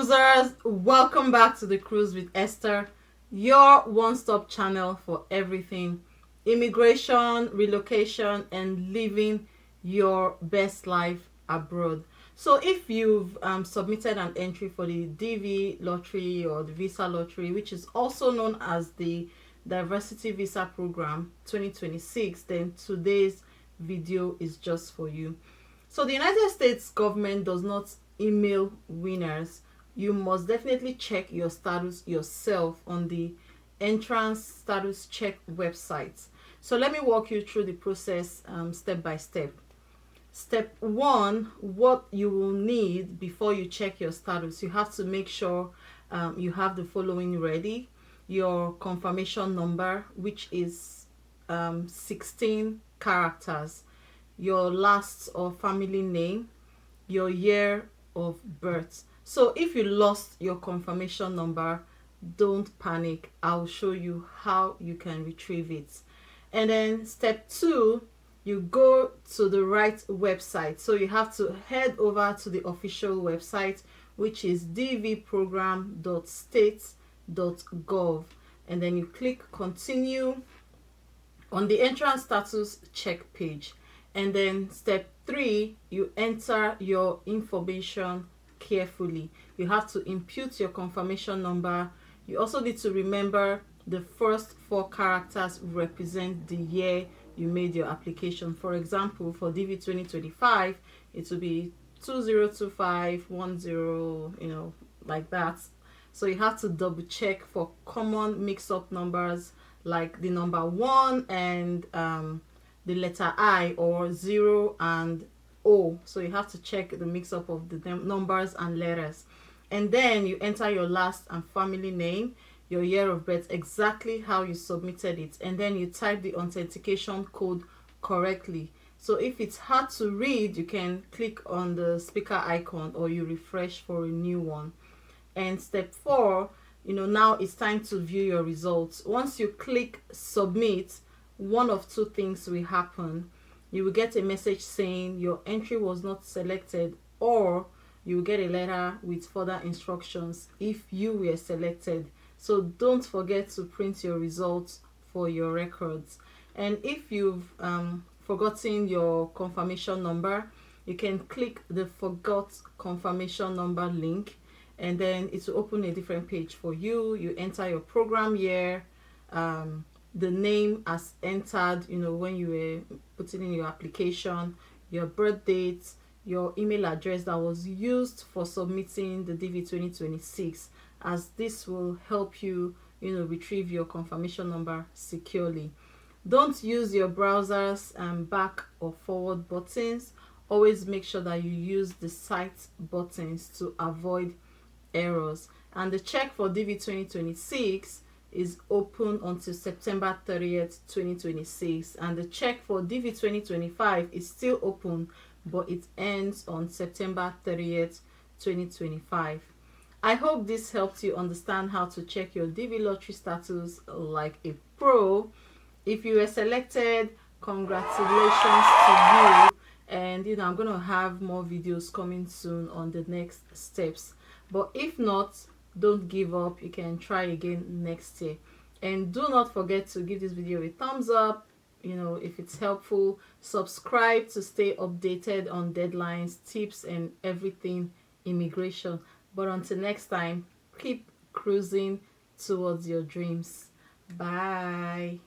cruisers, welcome back to the Cruise with Esther, your one-stop channel for everything immigration, relocation, and living your best life abroad. So if you've submitted an entry for the DV lottery or the visa lottery, which is also known as the Diversity Visa Program 2026, then today's video is just for you. So the United States government does not email winners. You must definitely check your status yourself on the Entrant status check website. So let me walk you through the process step by step. Step 1, what you will need before you check your status. You have to make sure you have the following ready: your confirmation number, which is 16 characters, your last or family name, your year of birth. So if you lost your confirmation number, don't panic. I'll show you how you can retrieve it. And then step 2, you go to the right website. So you have to head over to the official website, which is dvprogram.state.gov, and then you click continue on the entrance status check page. And then step 3, you enter your information carefully. You have to input your confirmation number. You also need to remember the first 4 characters represent the year you made your application. For example, for DV 2025, it will be 202510, like that. So you have to double check for common mix-up numbers like the number 1 and the letter I, or 0 and O. So you have to check the mix-up of the numbers and letters. And then you enter your last and family name, your year of birth, exactly how you submitted it, and then you type the authentication code correctly. So if it's hard to read, you can click on the speaker icon or you refresh for a new one. And step 4, now it's time to view your results. Once you click submit, one of 2 things will happen. You will get a message saying your entry was not selected, or you will get a letter with further instructions if you were selected. So don't forget to print your results for your records. And if you've forgotten your confirmation number, you can click the forgot confirmation number link, and then it will open a different page for you. You enter your program year, the name as entered, when you were putting in your application, your birth date, your email address that was used for submitting the DV 2026, as this will help you, retrieve your confirmation number securely. Don't use your browser's back or forward buttons. Always make sure that you use the site buttons to avoid errors. And the check for DV 2026 is open until September 30th, 2026, and the check for DV 2025 is still open, but it ends on September 30th, 2025. I hope this helped you understand how to check your DV lottery status like a pro. If you were selected, congratulations to you. And I'm going to have more videos coming soon on the next steps. But if not, don't give up. You can try again next year. And do not forget to give this video a thumbs up, if it's helpful. Subscribe to stay updated on deadlines, tips, and everything immigration. But until next time, keep cruising towards your dreams. Bye.